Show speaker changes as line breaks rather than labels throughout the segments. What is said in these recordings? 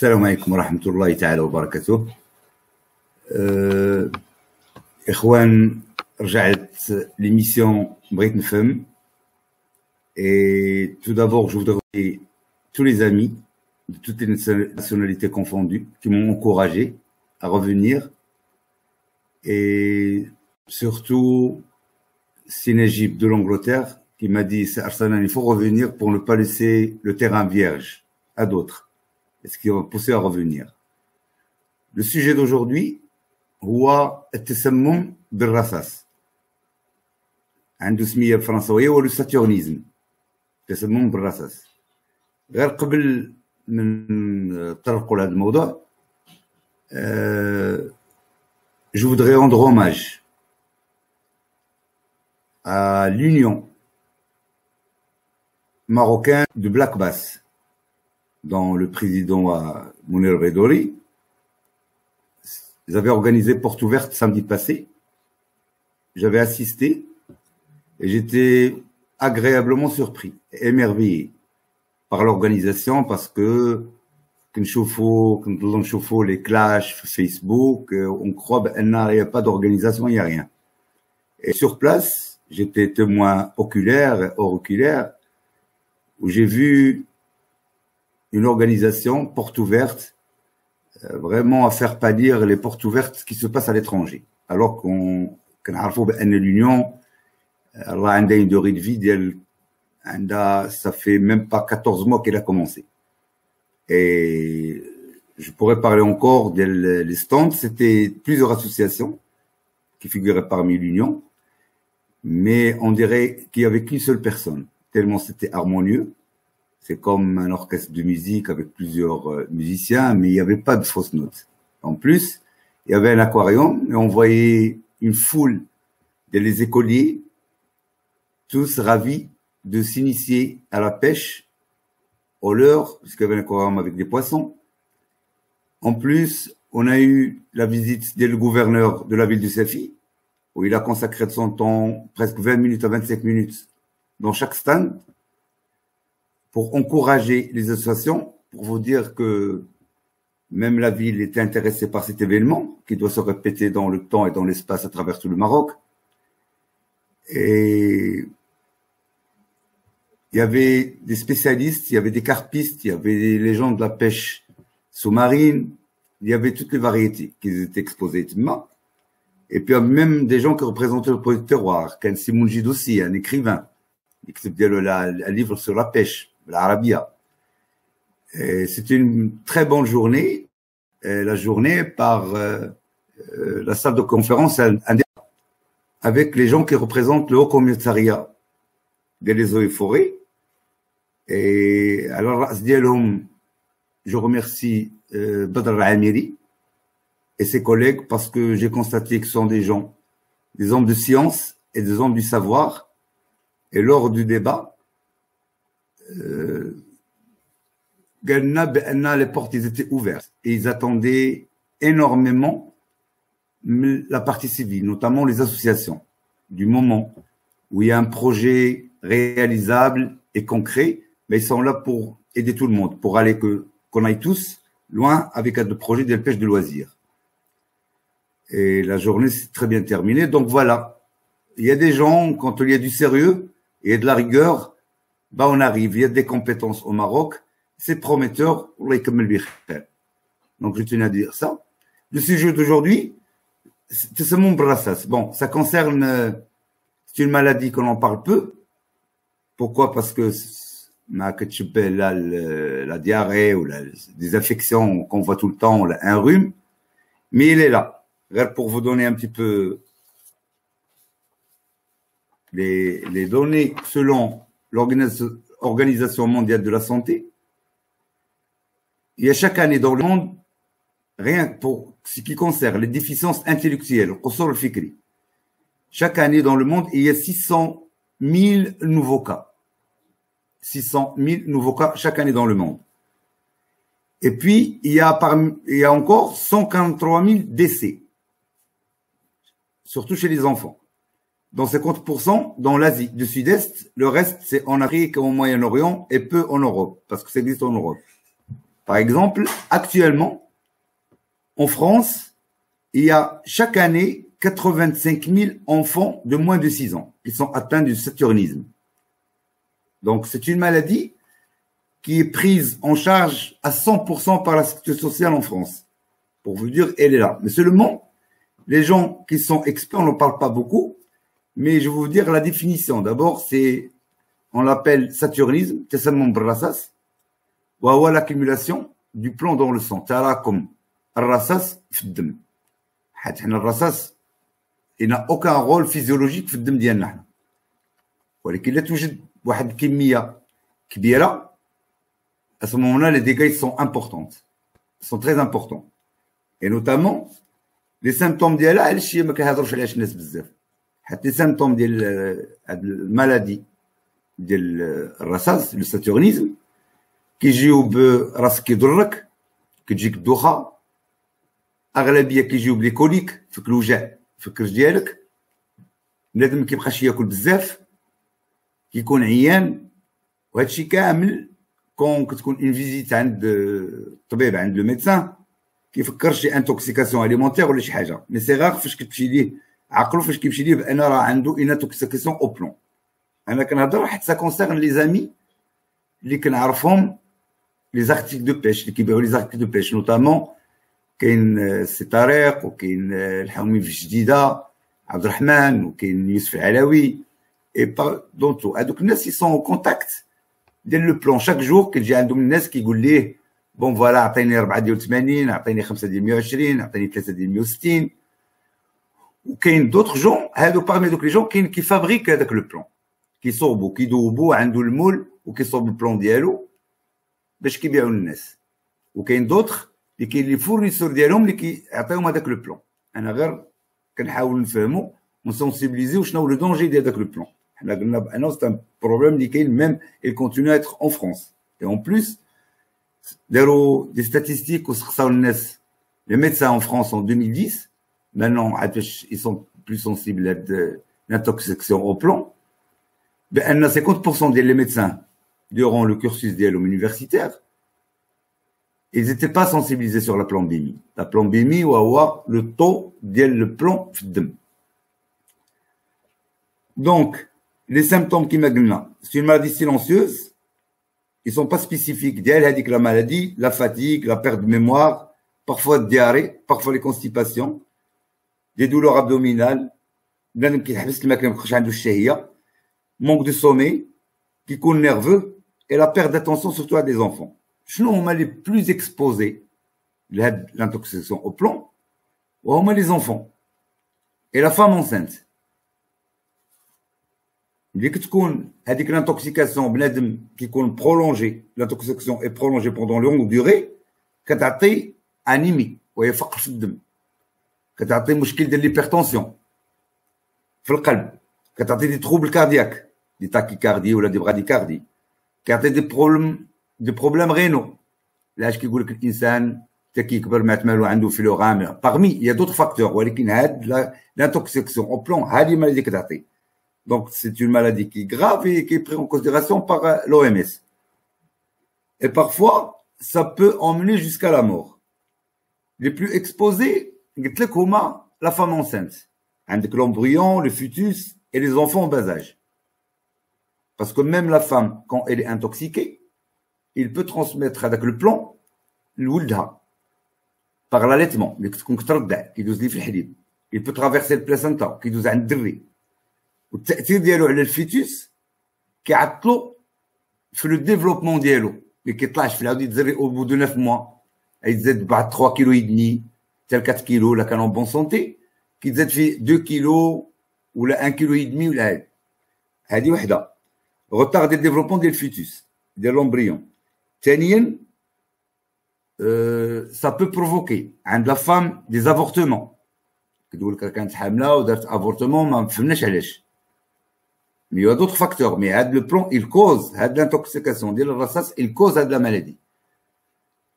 السلام عليكم ورحمة الله تعالى وبركاته. إخوان, رجعت l'émission بغيت نفهم. Et tout d'abord, je voudrais remercier tous les amis de toutes les nationalités confondues qui m'ont encouragé à revenir. Et surtout, Sinajib de l'Angleterre qui m'a dit « Arsalan, il faut revenir pour ne pas laisser le terrain vierge à d'autres. » Et ce qui va pousser à revenir. Le sujet d'aujourd'hui, هو التسمم بالرصاص. عنده سمية بالفرنسوية هو الساتورنيزم. التسمم بالرصاص. غير قبل من نطرقوا لهذا الموضوع, je voudrais rendre hommage à l'union marocaine de Black Bass, dont le président Mounir Redori. Ils avaient organisé porte ouverte samedi passé. J'avais assisté et j'étais agréablement surpris, émerveillé par l'organisation parce que quand on chauffe les clashs sur Facebook, on croit qu'il n'y a pas d'organisation, il n'y a rien. Et sur place, j'étais témoin oculaire, auriculaire, où j'ai vu une organisation porte ouverte, vraiment à faire pâlir les portes ouvertes qui se passent à l'étranger. Alors qu'on a l'Union, elle a une durée de vie, ça fait même pas 14 mois qu'elle a commencé. Et je pourrais parler encore des stands, c'était plusieurs associations qui figuraient parmi l'Union, mais on dirait qu'il n'y avait qu'une seule personne, tellement c'était harmonieux. C'est comme un orchestre de musique avec plusieurs musiciens, mais il n'y avait pas de fausses notes. En plus, il y avait un aquarium et on voyait une foule des écoliers, tous ravis de s'initier à la pêche au leurre, puisqu'il y avait un aquarium avec des poissons. En plus, on a eu la visite du gouverneur de la ville de Safi, où il a consacré de son temps presque 20 minutes à 25 minutes dans chaque stand, pour encourager les associations, pour vous dire que même la ville était intéressée par cet événement, qui doit se répéter dans le temps et dans l'espace à travers tout le Maroc. Et il y avait des spécialistes, il y avait des carpistes, il y avait les gens de la pêche sous-marine, il y avait toutes les variétés qui étaient exposées. Et puis même des gens qui représentaient le produit de terroir, Ken Simounjid aussi, un écrivain, qui écrivait un livre sur la pêche. L'Arabia. C'était une très bonne journée, la journée par la salle de conférence avec les gens qui représentent le Haut Commissariat des eaux et forêts. Et alors, je remercie Badr Al-Amiri et ses collègues parce que j'ai constaté que ce sont des gens, des hommes de science et des hommes du savoir. Et lors du débat, les portes étaient ouvertes et ils attendaient énormément la partie civile, notamment les associations. Du moment où il y a un projet réalisable et concret, mais ils sont là pour aider tout le monde, pour aller qu'on aille tous loin avec un projet de pêche de loisirs. Et la journée s'est très bien terminée. Donc voilà, il y a des gens, quand il y a du sérieux et de la rigueur, bah on arrive, il y a des compétences au Maroc, c'est prometteur, donc je tenais à dire ça. Le sujet d'aujourd'hui, c'est ce monde brassas. Bon, ça concerne, c'est une maladie qu'on en parle peu. Pourquoi? Parce que la diarrhée ou des infections qu'on voit tout le temps, un rhume, mais il est là. Pour vous donner un petit peu les données selon l'Organisation mondiale de la santé, il y a chaque année dans le monde, rien pour ce qui concerne les déficiences intellectuelles, chaque année dans le monde, il y a 600 000 nouveaux cas. 600 000 nouveaux cas chaque année dans le monde. Et puis, il y a encore 143 000 décès, surtout chez les enfants. Dans 50% dans l'Asie du Sud-Est, le reste c'est en Afrique, au Moyen-Orient et peu en Europe, parce que ça existe en Europe. Par exemple, actuellement, en France, il y a chaque année 85 000 enfants de moins de 6 ans qui sont atteints du saturnisme. Donc, c'est une maladie qui est prise en charge à 100% par la sécurité sociale en France. Pour vous dire, elle est là. Mais seulement, les gens qui sont experts, on n'en parle pas beaucoup, mais je vais vous dire la définition. D'abord, on l'appelle saturnisme, تسمم بالرصاص, وهو l'accumulation du plomb dans le sang. تراكم الرصاص في الدم. حيت حنا الرصاص il n'a aucun rôle physiologique في الدم ديالنا حنا. ولكن لا توجد واحد الكمية كبيرة, à ce moment-là, les dégâts sont importants. Ils sont très importants. Et notamment, les symptômes ديالها علاش ما كنهضروش عليهاش الناس بزاف. حتى les symptômes ديال هاد المالادي ديال الرصاص, le saturnisme, كيجيو براسك كيضرك, كتجيك الدوخة, أغلبية كيجيو بلي كوليك, فيك الوجع في الكرش ديالك, بنادم ما كيبقاش ياكل بزاف, كيكون عيان, وهادشي كامل كون كتكون اون فيزيت عند الطبيب, عند لو ميدسان, كيفكر شي انتوكسيكاسيون اليمونتير ولا شي حاجه. مي سي غاغ فاش كتمشي ليه عقلو, فاش كيمشي ليه بان راه عنده اون انتوكسيكاسيون او بلون. انا كنهضر حيت سا كونسيرن لي زامي اللي كنعرفهم, لي زارتيكل دو بيش اللي كيبيعوا لي زارتيكل دو بيش, نوتامون كاين سي طارق, وكاين الحومي في الجديده عبد الرحمن, وكاين يوسف العلاوي, اي دونتو هادوك الناس يسون او كونتاكت ديال لو بلون شاك جور. كيجي عندهم الناس كيقول ليه بون فوالا عطيني 4 ديال 80, عطيني 5 ديال 120, عطيني 3 ديال 160. وكاين دوطخ جون, هادو باغمي دوك لي جون كاين كيفابريك هذاك لو بلون, كيصوبو كيدوبو, عنده المول وكيصوب البلون ديالو باش كيبيعوا للناس. وكاين دوطخ اللي كاين لي فورنيسور ديالهم اللي كيعطيوهم هذاك لو بلون. انا غير كنحاول نفهمو ونسونسيبليزيو شنو هو لو دونجي ديال هذاك لو بلون. حنا قلنا بانه سي ان بروبليم اللي كاين ميم il continue à être en France. Et en plus, داروا دي statistiques وسقساو الناس les médecins en France en 2010. Maintenant, ils sont plus sensibles à l'intoxication au plomb. بأن 50% ديال les médecins durant le cursus ديالهم universitaire, ils n'étaient pas sensibilisés sur la plombémie. La plombémie وهو le taux ديال le plomb في الدم. Donc, les symptômes كما قلنا, c'est une maladie silencieuse. Ils sont pas spécifiques. ديال هذيك la maladie, la fatigue, la perte de mémoire, parfois de diarrhée, parfois les constipations, des douleurs abdominales, بنادم كيحبس الماكله ما يبقاش عنده الشهيه, manque de sommeil, كيكون nerveux, et la perte d'attention surtout à des enfants. شنو هما les plus exposés لهاد l'intoxication au plomb؟ وهما les enfants et la femme enceinte. ملي كتكون هذيك l'intoxication بنادم كيكون prolongé, l'intoxication est prolongée pendant longue durée, كتعطي انيمي وهي فقر في الدم, كتعطي مشكل ديال ليبرتونسيون في القلب, كتعطي دي تروبل كاردياك, دي تاكيكاردي ولا دي براديكاردي, كيعطي دي بروبليم رينو. علاش كيقول لك الانسان حتى كيكبر مات مالو عنده فلوغام باغمي يا دوطر فاكتور, ولكن هاد l'intoxication au plomb هذه مالادي كتعطي. Donc c'est une maladie qui est grave et qui est prise en considération par l'OMS. Et parfois ça peut emmener jusqu'à la mort. Les plus exposés, قلت لك هما la femme enceinte, عندك l'embryon, le fœtus et les enfants en bas âge. Parce que même la femme, quand elle est intoxiquée, il peut transmettre avec le plomb لولدها par l'allaitement, اللي كتكون كترضع كيدوز ليه في الحليب. Il peut traverser le placenta كيدوز عند الدري. والتأثير ديالو على الفيتوس كيعطلو في لو ديفلوبمون ديالو, اللي كيطلعش في العاود يتزري او بو دو 9 موا, يتزاد بعد 3 كيلو ودمي حتى 4 كيلو لا كان اون بون سونتي, كيتزاد فيه 2 كيلو ولا 1 كيلو ودمي ولا هادي وحده. retard ديال ديفلوبمون ديال الفيتوس ديال لومبريون. ثانيا, ça peut provoquer عند لا فام دي زافورتمون, كتقول لك كانت حامله ودارت افورتمون ما فهمناش علاش. Mais il y a d'autres facteurs, mais le plomb, il cause l'intoxication ديال الرصاص, il cause de la maladie.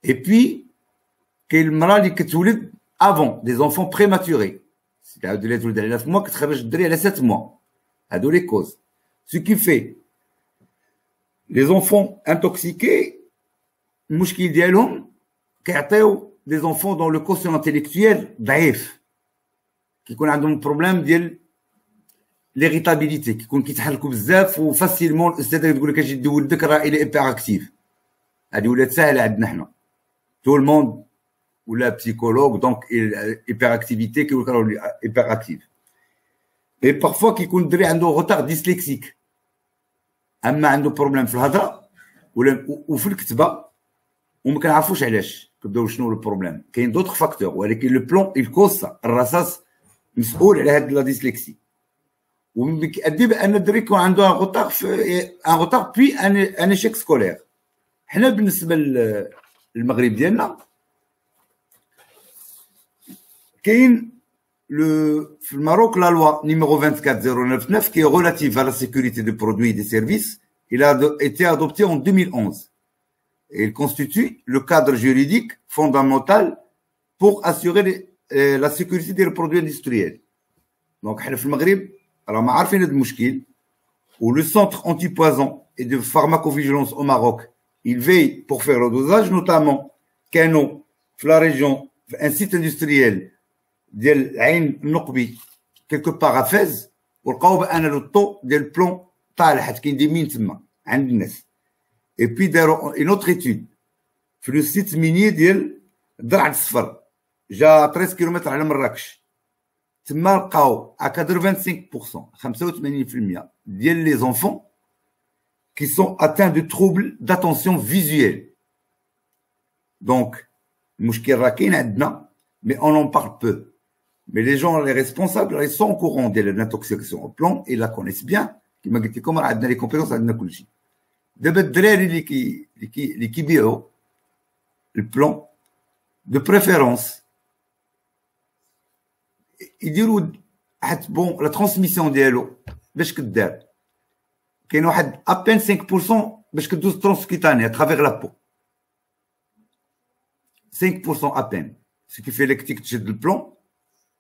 Et puis, كاين المراه اللي كتولد avant des enfants prématurés, c'est-à-dire اللي تولد على 9 mois كتخرج الدري على 7 mois, هادو les causes. Ce qui fait les enfants intoxiqués, المشكل ديالهم كيعطيو دي زونفون دون لو كوسيون انتيليكتويل ضعيف، كيكون عندهم بروبليم ديال ليغيتابيليتي، كيكون كيتحركوا بزاف وفاسيلمون الاستاذه تقول لك اجي دي ولدك راه الى ايبر اكتيف. هذه ولات ساهله عندنا حنا، تو الموند ولا بسيكولوج دونك ايبر اكتيفيتي كيقول لك راه ايبر اكتيف. اي بارفوا كيكون الدري عنده روتار ديسليكسيك، اما عنده بروبليم في الهضره ولا وفي الكتابه وما كنعرفوش علاش، كنبداو شنو البروبليم. كاين دوطخ فاكتور ولكن لو بلون الكوس الرصاص مسؤول على هاد لا ديسليكسي، وكيؤدي بان الدري يكون عنده ان روتار ان روتار بي ان ايشيك سكولير. حنا بالنسبه للمغرب ديالنا كاين في Maroc la loi numéro 24099 qui est relative à la sécurité des produits et des services. Il a été adopté en 2011 et il constitue le cadre juridique fondamental pour assurer la sécurité des produits industriels. Donc حنا في المغرب راهم عارفين هذا المشكل، و le centre antipoison et de pharmacovigilance au Maroc il veille pour faire le dosage, notamment كانوا في la région un site industriel ديال عين النقبي كيلكو باغ فاز، ولقاو بان لو طو ديال البلون طالع حيت كاين دي مين تما عند الناس. اي بي داروا اون اوتر ايتود في لو سيت ميني ديال الدرع الصفر جا 13 كيلومتر على مراكش، تما لقاو ا 85% ديال لي زونفون qui sont atteints de troubles d'attention visuelle. Donc المشكل راه كاين عندنا mais on en parle peu. Mais les gens, les responsables, ils sont au courant de l'intoxication au plomb, ils la connaissent bien. كما قلت لكم راه عندنا لي كومبيتونس، عندنا كل شيء. دابا الدراري اللي كيبيعوا البلون دو بريفيرونس يديروا حتى بون لا ترانسميسيون ديالو باش كدار. كاين واحد ابين 5% باش كدوز ترانسكيتاني اترافيغ لا بو، 5% ابين، ce qui fait لك تشد البلون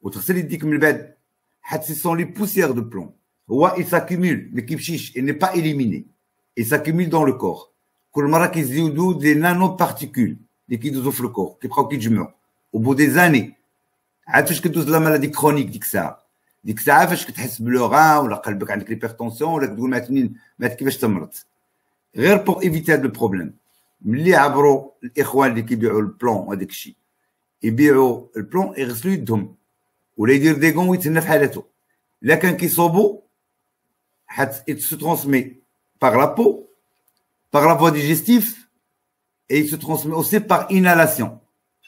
وتغسل يديك من بعد حتى سي سون لي بوسيير دو بلون. هو il s'accumule ما كيمشيش، il n'est pas éliminé، il s'accumule dans le corps. كل مره كيزيدوا دي نانو بارتيكول اللي كيدوزوا في الكور كيبقاو كيتجمعوا au bout des années. عاد فاش كدوز لا مالادي كرونيك ديك الساعه فاش كتحس بلوغان ولا قلبك عندك ليبرتونسيون ولا كتقول ما كيفاش تمرض. غير بور ايفيتي هذا البروبليم ملي عبروا الاخوان اللي كيبيعوا البلون وهذاك الشيء يبيعوا البلون يغسلوا يدهم ولا يدير دي غون ويتهنى في حالته. لا كان كيصوبوا حتى se transmet par la peau, par la voie digestive et il se transmet aussi par inhalation.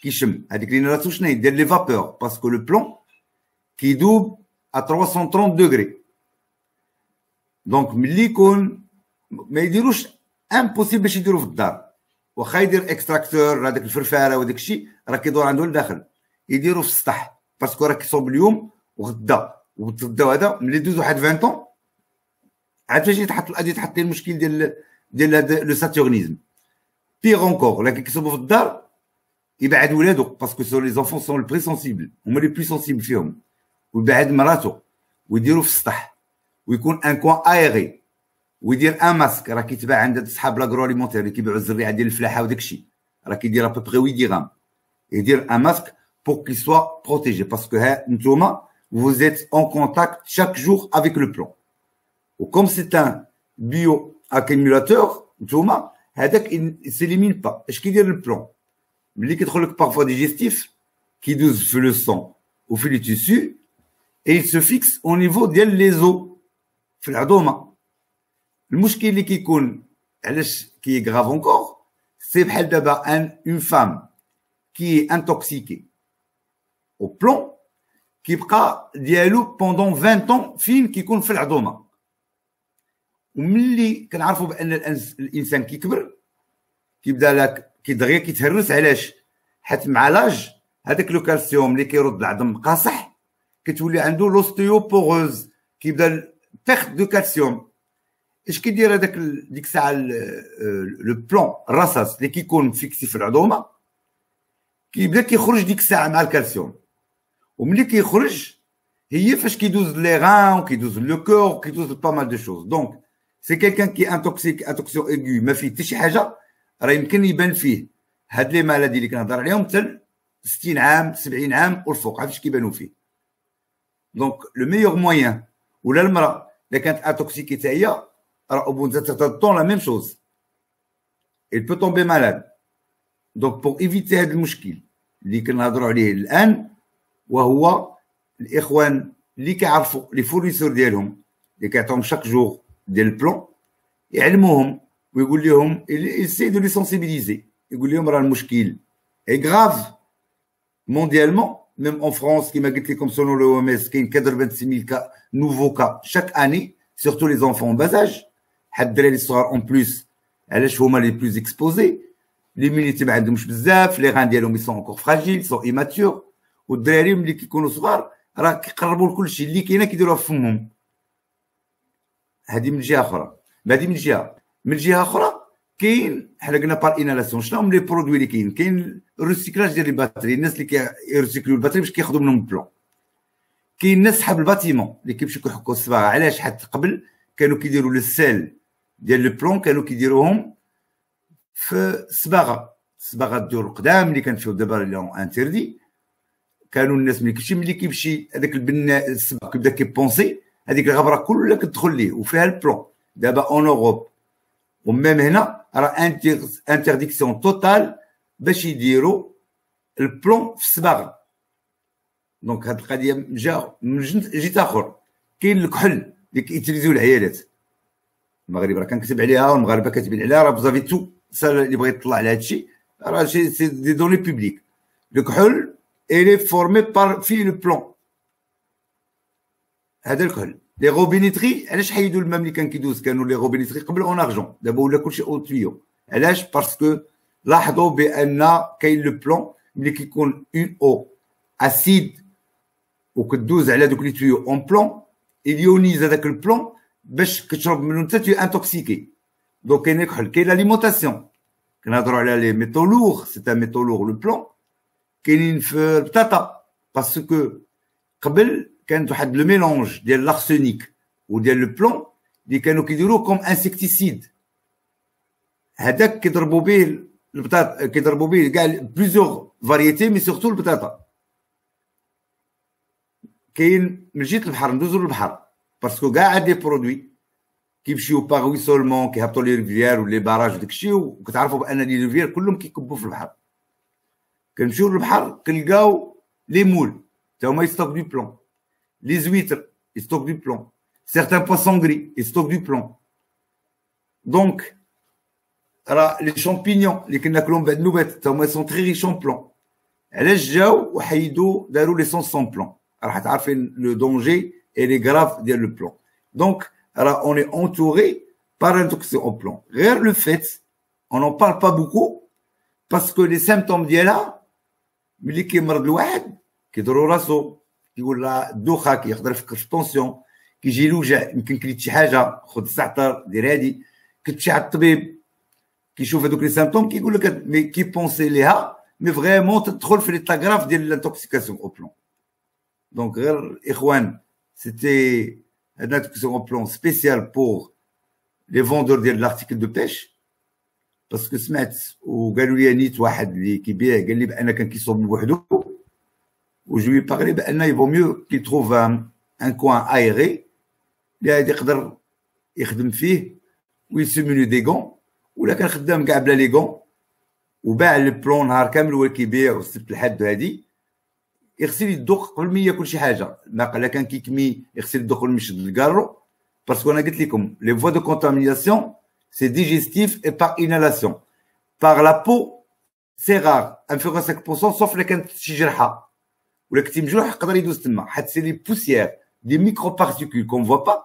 كيشم هذيك الانهالاسيون شنو هي؟ ديال لي فابور باسكو لو بلون كيدوب à 330 degrés. دونك ملي يكون ما يديروش امبوسيبل باش يديروا في الدار، واخا يدير اكستراكتور هذاك الفرفاره وداك الشيء راه كيدور عنده لداخل، يديروا في السطح باسكو راه كيصوب اليوم وغدا وغدا وهذا ملي دوز واحد 20 طون عاد فاش غادي تحط المشكل ديال هذا لو ساتورنيزم. بيغ اونكور لكن كيصوبوا في الدار يبعد ولادو باسكو سو لي زونفون سون البري سونسيبل، هما لي بلو سونسيبل فيهم، ويبعد مراتو ويديروا في السطح ويكون ان كوان ايغي ويدير ان ماسك. راه كيتباع عند صحاب لاغرو اليمونتير اللي كيبيعوا الزريعه ديال الفلاحه وداك الشيء، راه كيدير ابوبري 8 درهم. يدير ان ماسك pour qu'il soit protégé parce que نتوما vous êtes en contact chaque jour avec le plomb. Ou comme c'est un bioaccumulateur نتوما هذاك il s'élimine pas. اش كيدير البلون؟ ملي كيدخل لك parfois digestif كيدوز في le sang ou في les tissus et il se fixe au niveau ديال les os في العظومه. المشكل اللي كيكون علاش كي غراف اونكور سي بحال دابا une femme qui est intoxiquée au plomb كيبقى ديالو بوندون 20 طون فين كيكون في العظومه. وملي كنعرفوا بان الانسان كيكبر كيبدا لك كيدغيا كيتهرس. علاش؟ حيت مع لاج هذاك لو كالسيوم اللي كيرد العظم قاصح كتولي عنده لوستيوبوروز، كيبدا بيرت دو كالسيوم. اش كيدير هذاك ديك الساعه لو بلون الرصاص اللي كيكون فيكسي في العظومه كيبدا كيخرج ديك الساعه مع الكالسيوم. وملي كيخرج هي فاش كيدوز لي غان وكيدوز لو كور وكيدوز با مال دو شوز. دونك سي كيلكان كي انتوكسيك انتوكسيون ايغو ما فيه حتى شي حاجه راه يمكن يبان فيه هاد لي مالادي اللي كنهضر عليهم حتى 60 عام 70 عام والفوق، عرفتش كيبانوا فيه. دونك لو ميور موين، ولا المراه الا كانت اتوكسيكي حتى هي راه او بون certain طون لا ميم شوز il peut tomber malade. دونك بور ايفيتي هاد المشكل اللي كنهضروا عليه الان، وهو الاخوان اللي كيعرفوا لي فورنيسور ديالهم اللي كيعطيهم شاك جور ديال البلون يعلموهم ويقول لهم يسي دو لي سونسيبيليزي، يقول لهم راه المشكل اي غراف مونديالمون ميم اون فرانس كيما قلت لكم سولون لو ام اس كاين 46000 كا نوفو كا شاك اني سورتو لي زونفون بازاج. حد الدراري الصغار اون بلوس علاش هما لي بلوز اكسبوزي، ليميونيتي ما عندهمش بزاف، لي غان ديالهم يسون انكور فراجيل سون ايماتور، والدراري ملي كيكونوا صغار راه كيقربوا لكل شيء اللي كاينه كيديروها في فمهم. هذه من جهه اخرى، هذه من جهه. من جهه اخرى كاين حنا قلنا بار انالاسيون شنو هما لي برودوي اللي كاين. كاين الريسيكلاج ديال الباتري، الناس اللي كيرسيكليو الباتري باش كياخذوا منهم البلون. كاين الناس صحاب الباتيمون اللي كيمشيو كيحكوا الصباغه. علاش؟ حتى قبل كانوا كيديروا السيل ديال البلون كانوا كيديروهم في الصباغه ديال القدام اللي كانت فيه دابا لون انتردي. كانوا الناس ملي كيمشي هذاك البناء الصباغ كيبدا كيبونسي هذيك الغبره كلها كتدخل ليه وفيها البلون. دابا اون اوروب وميم هنا راه انترديكسيون توتال باش يديروا البلون في الصباغه. دونك هاد القضيه من جهه اخر كاين الكحل اللي كيتيليزيو العيالات. المغرب راه كنكتب عليها والمغاربه كاتبين عليها، راه بزافي تو اللي بغى يطلع على هاد الشيء راه سي دي دوني بوبليك. الكحل الي فورمي بار في لو بلون. هذا الكحل لي روبينيتري علاش حيدوا الماء ملي كان كيدوز؟ كانوا لي روبينيتري قبل اون ارجون، دابا ولا كلشي او تويو. علاش؟ باسكو لاحظوا بان كاين لو بلون ملي كيكون اون او اسيد وكدوز على دوك لي تويو اون بلون اليونيز هذاك البلون باش كتشرب منه انت تي انتوكسيكي. دونك كاين الكحل، كاين لاليمونطاسيون كنهضروا على لي ميتو لوغ، سي ان ميتو لوغ لو بلون. كاينين في البطاطا باسكو قبل كانت واحد لو ميلونج ديال لارسينيك وديال لو بلون اللي كانوا كيديروه كوم انسيكتيسيد. هذاك كيضربوا به البطاطا، كيضربوا به كاع بليزيور فاريتي مي سورتو البطاطا. كاين من جهه البحر ندوزو للبحر باسكو كاع هاد لي برودوي كيمشيو باغ ويسولمون كيهبطوا لي ريفيير ولي باراج وداك الشيء، وكتعرفوا بان لي ريفيير كلهم كيكبوا في البحر. كنمشيو للبحر كنلقاو لي مول تا هما يستوك دو بلون، لي زويتر يستوك دو بلون، سيغتان بواسون غري يستوك دو بلون. دونك راه لي شامبينيون اللي كناكلوهم بعد النوبات تا هما سون تري ريش اون بلون. علاش جاو وحيدوا داروا لي سون بلون؟ راح تعرفين لو دونجي اي لي غراف ديال لو بلون. دونك راه اون اي انتوري par l'intoxication au plomb. غير le fait, on n'en parle pas beaucoup parce que les symptômes ديالها ملي كيمرض الواحد كيضرو راسو، كيقول لا الدوخه، كيقدر يفكر في الطونسيون، كيجي الوجع، يمكن كليت شي حاجه، خذ الزعتر دير هادي، كتمشي على الطبيب كيشوف هذوك لي سيمبتوم كيقول لك مي كيبونسي ليها مي فريمون تدخل في ليتاغراف ديال لانتوكسيكاسيون او بلون. دونك غير الاخوان سيتي هاد لانتوكسيكاسيون او بلون سبيسيال بور لي فوندور ديال لارتيكل دو بيش. باسكو سمعت وقالوا لي نيت واحد اللي كيبيع قال لي بان كان كيصوب بوحدو وجو لي بارلي بان يفو ميو كي تروف ان كوان ايري اللي غادي يقدر يخدم فيه ويسيموني دي غون، ولا كان خدام كاع بلا لي غون وباع البلون نهار كامل هو كيبيع والسبت الحد هادي يغسل يدو قبل ما ياكل شي حاجه. ناقله كان كيكمي يغسل يدو قبل ما يشد الكارو باسكو انا قلت لكم لي فوا دو كونتاميناسيون c'est digestif et par inhalation. Par la peau, c'est rare, inférieur à 5%, sauf les كانت شي جرحة ولا كنتي مجروح يقدر يدوز تما، حيت سي لي بوسيير دي ميكرو بارتيكول كون فوا با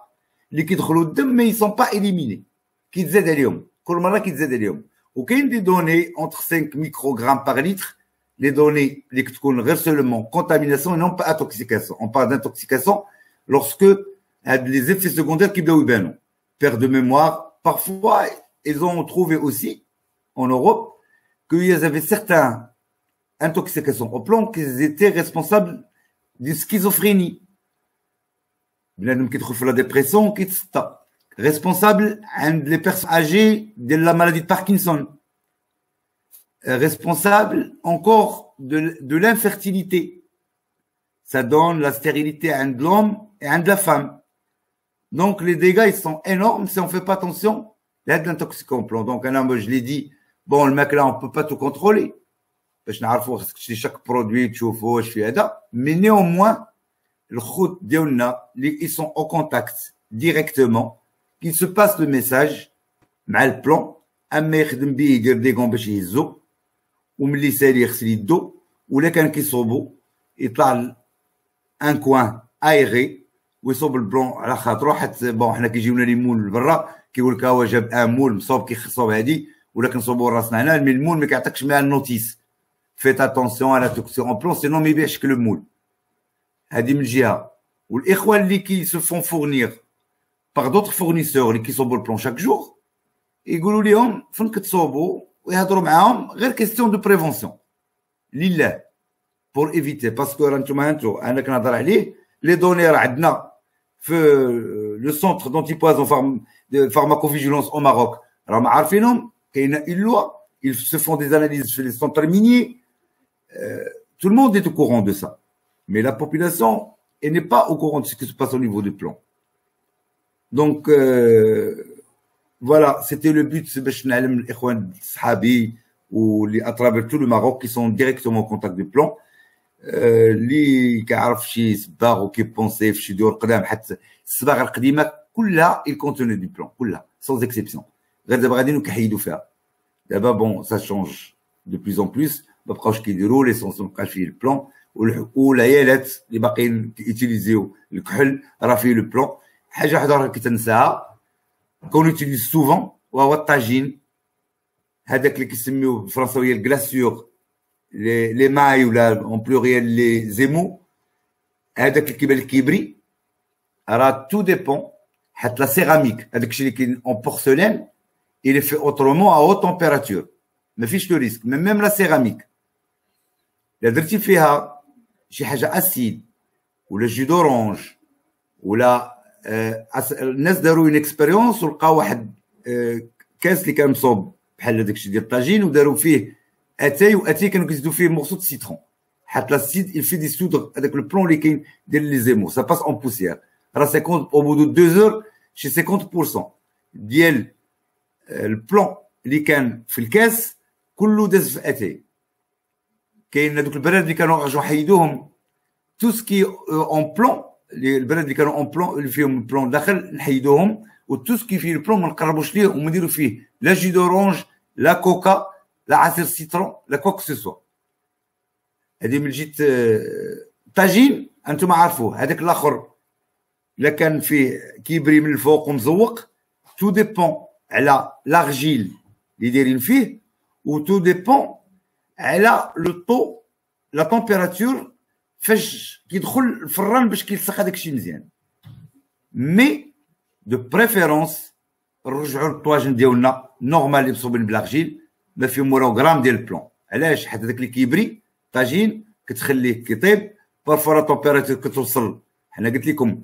اللي كيدخلوا الدم مي سون با إليميني، كيتزاد عليهم كل مرة كيتزاد عليهم. وكاين دي دوني اونتر 5 ميكروغرام بار لتر، لي دوني اللي كتكون غير سولمون كونتاميناسيون نون با انتوكسيكاسيون. اون بار دانتوكسيكاسيون لورسكو هاد لي زيفي سيكوندير كيبداو يبانوا، perte de mémoire. Parfois, ils ont trouvé aussi, en Europe, qu'il y avait certaines intoxications au plomb qui étaient responsables de schizophrénie. بنادم كيدخل في لا ديبرسيون كيتسطى، responsable عند les personnes âgées de la maladie de Parkinson. responsable encore de l'infertilité. Ça donne la stérilité à l'homme et à la femme. Donc, les dégâts, ils sont énormes si on ne fait pas attention. Il y a de l'intoxicant. Donc, moi, je l'ai dit, bon, le mec là, on ne peut pas tout contrôler. Parce que chaque produit, tu vois, je fais ça. Mais néanmoins, le khut diolna, ils sont en contact directement. Ils se passent le message, مع le plan. أما يخدم بيه يدير دي غون باش يهزو. وملي سالي يغسل يدو. ولا كان كيصوبو يطلع ان كوان ايغي ويصوب البلون على خاطرو حتى بون حنا كيجيونا لي مول برا كيقول لك هو جاب ان مول مصوب كيصوب هادي ولا كنصوبو راسنا هنا مي المول ما كيعطيكش مع النوتيس فيت اتونسيون على توكسيون اون بلون سينو ما يبيعش لو مول هادي من جهه والاخوان اللي كي سو فون فورنير باغ دوطر فورنيسور اللي كيصوبو البلون شاك جور يقولوا لهم فين كتصوبوا ويهضروا معاهم غير كيستيون دو بريفونسيون لله pour éviter parce que رانتوما انا كنهضر عليه les données راه عندنا في le centre d'antipoison de pharmacovigilance au Maroc راهم عارفينهم كاينه une loi ils se font des analyses chez les centres miniers tout le monde est au courant de ça mais la population elle n'est pas au courant de ce qui se passe au niveau du plan donc voilà c'était le but باش نعلم الاخوان صحابي واللي à travers tout le Maroc qui sont directement en contact du plan اللي كيعرف شي صباغ وكيبونسي في شي دور قدام حتى الصباغ القديمه كلها الكونتوني دو بلان كلها سون اكسيبسيون غير دابا غاديين كيحيدوا فيها دابا بون سا شونج دو بلوس اون بلوس ما بقاوش كيديروا ليسونسيون بقى فيه البلان والعيالات اللي باقيين كيوتيليزيو الكحل راه فيه لو بلان حاجه وحده راه كتنساها كون يوتيليز سوفون وهو الطاجين هذاك اللي كيسميوه بالفرنساويه الكلاسيور les mailles ou là en pluriel les émaux هذاك اللي كيبان لك كيبري راه tout dépend حتى la céramique هذاك الشيء اللي كاين en porcelaine il est fait autrement à haute température ما فيش لو ريسك même la céramique الا درتي فيها شي حاجه اسيد ولا جو دورانج ولا الناس داروا اون اكسبيريونس ولقاو واحد كاس اللي كان مصوب بحال هذاك الشيء ديال الطاجين وداروا فيه اتاي كانوا كيزيدوا فيه مورسو د سيترون حتى السيد il fait dissoudre هذاك البلون اللي كاين ديال لي زيمو ça passe en poussière راه 50 au bout de 2 heures شي 50% ديال البلون اللي كان في الكاس كله داز في اتاي كاين هذوك البلاد اللي كانوا رجعوا حيدوهم تو سكي اون بلون البلاد اللي كانوا اون بلون اللي فيهم البلون داخل نحيدوهم وتو سكي فيه البلون ما نقربوش ليه وما نديروا فيه لا جي دورانج لا كوكا لا عصير سيترون لا كوك سوسوا هذه من جهه طاجين انتم عارفوه هذاك الاخر الا كان فيه كيبري من الفوق ومزوق تو ديبون على لارجيل اللي دايرين فيه و تو ديبون على لو طو لا تمبيراتور فاش كيدخل الفران باش كيلصق هذاك الشيء مزيان مي دو بريفيرونس نرجعوا للطواجن ديالنا نورمال اللي مصوبين بالارجيل ما فيهم وراه غرام ديال البلون علاش حتى داك اللي كيبري طاجين كتخليه كيطيب بارفورا طومبيراتور كتوصل حنا قلت لكم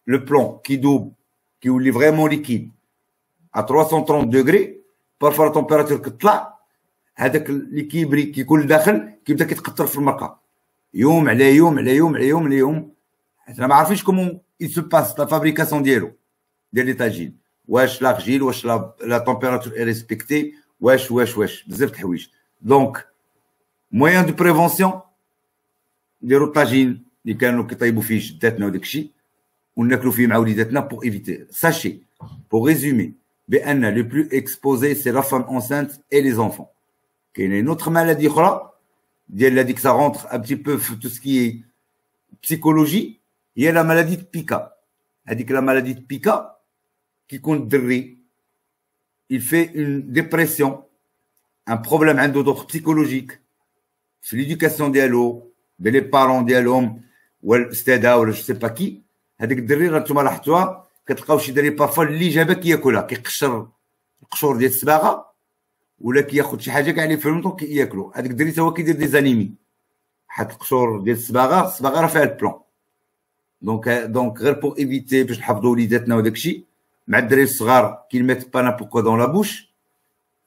لو بلون كيدوب كيولي فريمون ليكيد ا 330 دوغري بارفورا طومبيراتور كتطلع هذاك اللي كيبري كيكون داخل كيبدا كيتقطر في المرقه يوم على يوم على يوم على يوم على يوم حنا ما عارفينش كومون il se passe la fabrication ديالو ديال لي طاجين واش لارجيل واش لا طومبيراتور اي ريسبكتي واش بزاف د الحوايج دونك موان دو بريفونسيون نديرو الطاجين اللي كانوا كيطيبوا فيه جداتنا وداك الشيء وناكلوا فيه مع وليداتنا بور ايفيتي ساشي بور ريزومي بان لو بلو اكسبوزي سي لا فام انسانت اي لي زونفون كاينه نوتر مالادي اخرى ديال هذيك سا رونتر ان بتي بو في تو سكي بسيكولوجي هي لا مالادي د بيكا هذيك لا مالادي د بيكا كيكون الدري il fait une dépression, un problème d'autres psychologique. C'est l'éducation ديالو les parents ديالهم ولا الاستاذه ولا je sais pas qui هذاك الدري راه نتوما لاحظتوها كتلقاو شي دري بارفوا اللي جابها كياكلها كيقشر القشور ديال الصباغه ولا كياخذ شي حاجه كاع اللي فهمتو كياكلو هذاك الدري تا هو كيدير دي زانيمي حيت القشور ديال الصباغه راه فيها البلون دونك غير بور ايفيتي باش نحفظوا وليداتنا وداك الشيء مع الدراري الصغار كي ميت با نابوركو دون لا بوش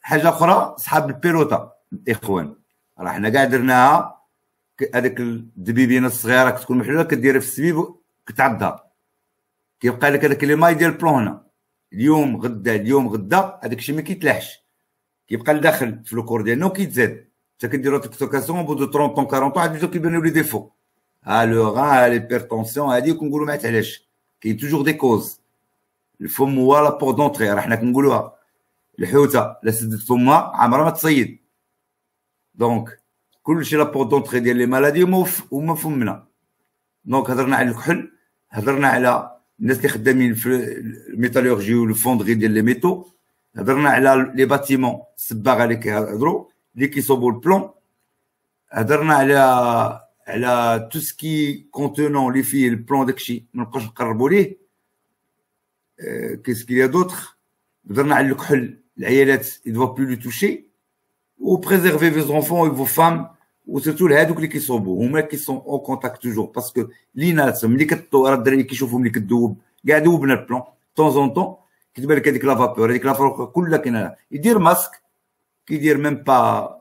حاجه اخرى صحاب البيروتا اخوان راه حنا كاع درناها هذاك الدبيبينه الصغيره كتكون محلوله كديرها في السبيب كتعضها كيبقى لك هذاك لي ماي ديال البلون هنا اليوم غدا اليوم غدا هذاك الشيء ما كيتلاحش كيبقى لداخل في لو كور ديالنا وكيتزاد حتى كديروا توكسيكاسيون بو دو 30 طون 40 عاد بداو كيبانوا لي ديفو لو غان ليبرتونسيون هادي كنقولوا ما عرفت علاش كاين توجور دي كوز الفم هو لا بور دونطري راه حنا كنقولوها الحوته لا سدت فمها عمرها ما تصيد دونك كلشي لا بور دونطري ديال لي مالادي هما فمنا دونك هضرنا على الكحل هضرنا على الناس اللي خدامين في الميتالورجي والفوندري ديال لي ميتو هضرنا على لي باتيمون الصباغه اللي كيهضروا اللي كيصوبوا البلون هضرنا على تو سكي كونتونون اللي فيه البلون داكشي ما نبقاوش نقربوا ليه كيس كيليا دوطخ هضرنا على الكحل العيالات يدوا بلو لو توشي و بريزيرفي في زونفون و فو فام و سيرتو هادوك اللي كيصوبوا هما كي سون اون كونتاكت توجور باسكو لينات ملي كتطو راه الدراري كيشوفوا ملي كدوب كاع دوبنا البلون طون زون طون كتبان لك هذيك لا فابور هذيك لا فابور كلها كاينه يدير ماسك كيدير ميم با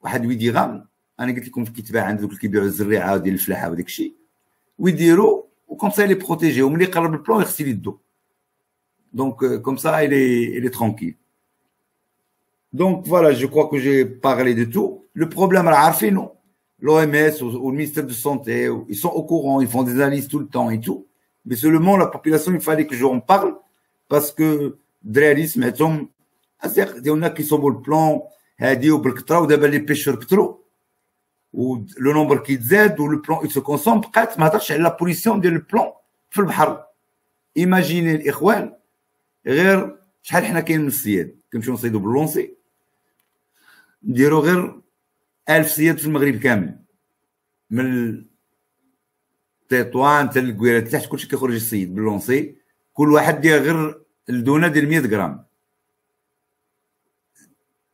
واحد 8 غرام انا قلت لكم كيتباع عند دوك اللي كيبيعوا الزريعه ديال الفلاحه وداك الشيء ويديروا وكم سا لي بروتيجي وملي يقرب البلون يغسل يدو دونك كوم سا il est tranquille donc voilà je crois que j'ai parlé de tout le problème راه عارفينه l'OMS ou le ministère de santé ils sont au courant ils font des analyses tout le temps et tout mais seulement la population il fallait que j'en parle parce que الدراري سمعتهم ديالنا كيصوبوا البلون هادي وبالكثره ودابا لي بيشور كثروا و لو نومبر كيتزاد و لو بلون يتسو كونسوم بقات ما هضرش على لا بوليسيون ديال البلون في البحر ايماجيني الاخوان غير شحال حنا كاين من الصياد كنمشيو نصيدوا باللونسي نديروا غير 1000 صياد في المغرب كامل من تطوان حتى الكويرات تحت كلشي كيخرج الصيد باللونسي كل واحد دير غير الدونه ديال 100 غرام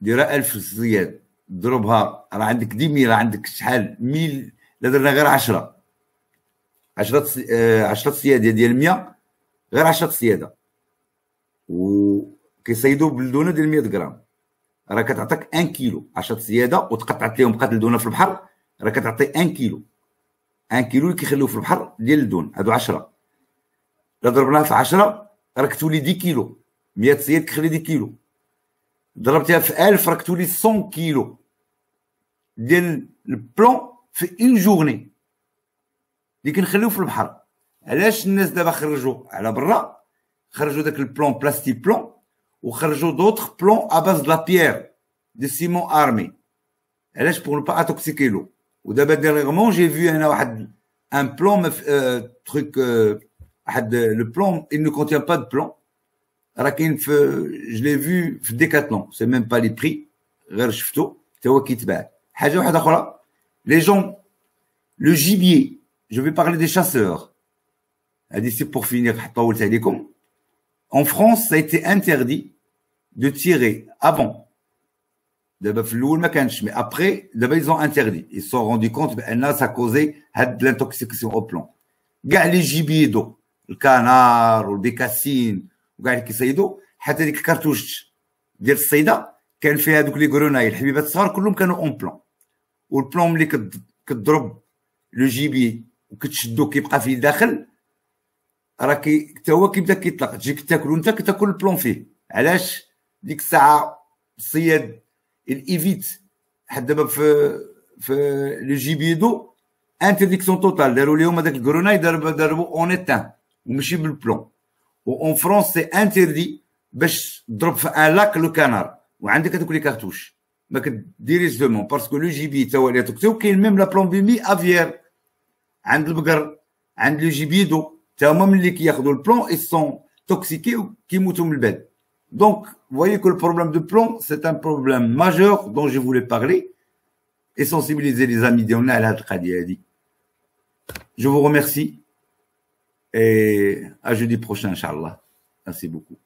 ديرها 1000 صياد ضربها راه عندك 10 راه عندك شحال 1000 لا درنا غير 10 صيادة ديال 100 غير 10 صيادة و كيصيدوا بالدونه ديال 100 غرام راه كتعطيك 1 كيلو 10 صيادة وتقطعت لهم بقات الدونه في البحر راه كتعطي 1 كيلو 1 كيلو اللي كيخليوه في البحر ديال الدون هادو 10 لا ضربناها في 10 راه كتولي 10 كيلو 100 صياد كيخلي 10 كيلو ضربتها في 1000 راه كتولي 100 كيلو ديال البلون في اون جورني اللي كنخليوه في البحر علاش الناس دابا خرجوا على برا خرجوا داك البلون بلاستيك بلون وخرجوا دوطخ بلون ا باز لا بيير دي سيمون ارمي علاش بور با اتوكسيكي لو ودابا ديريغمون جي فيو انا واحد ان بلون تروك واحد لو بلون il ne contient pas de plomb راه كاين في je l'ai vu في ديكاتلون سي ميم با لي بري غير شفتو حتى هو كيتباع حاجه واحده اخرى لي جون لو جيبيي je vais parler des chasseurs هادي سي بور فينير طولت عليكم en France ça a été interdit de tirer avant d'abord في الاول ما كانش mais après d'abord ils ont interdit ils se sont rendu compte بان ça causait هاد l'intoxication au plomb كاع لي جيبيدو الكنار والبيكاسين وكاع اللي كيصيدوا حتى ديك الكارتوش ديال الصيده كان فيها دوك لي غروناي الحبيبات الصغار كلهم كانوا اون بلون والبلون ملي كتضرب لو جيبي وكتشدو كيبقى فيه داخل راه حتى هو كيبدا كيطلق تجيك تاكل وانت كتاكل البلون فيه علاش ديك الساعه الصياد الايفيت حد دابا في لو جيبيدو انترديكسيون توتال داروا لهم هذاك الكروناي ضربوا اون ايتان وماشي بالبلون و en France c'est interdit باش تضرب في ان لاك لو كانار وعندك هذوك لي كارتوش ما كديريش دومون باسكو لو جيبي تا هو اللي توكسيو كاين ميم لا بلومبيمي افيير عند البقر عند لو جيبيدو تا هما ملي كياخذوا البلون اي سون توكسيكي وكيموتوا من البال دونك voyez que le problème de plomb c'est un problème majeur dont je voulais parler et sensibiliser les amis ديالنا على هذه القضيه هذه. Je vous remercie et à jeudi prochain inchallah. Merci beaucoup.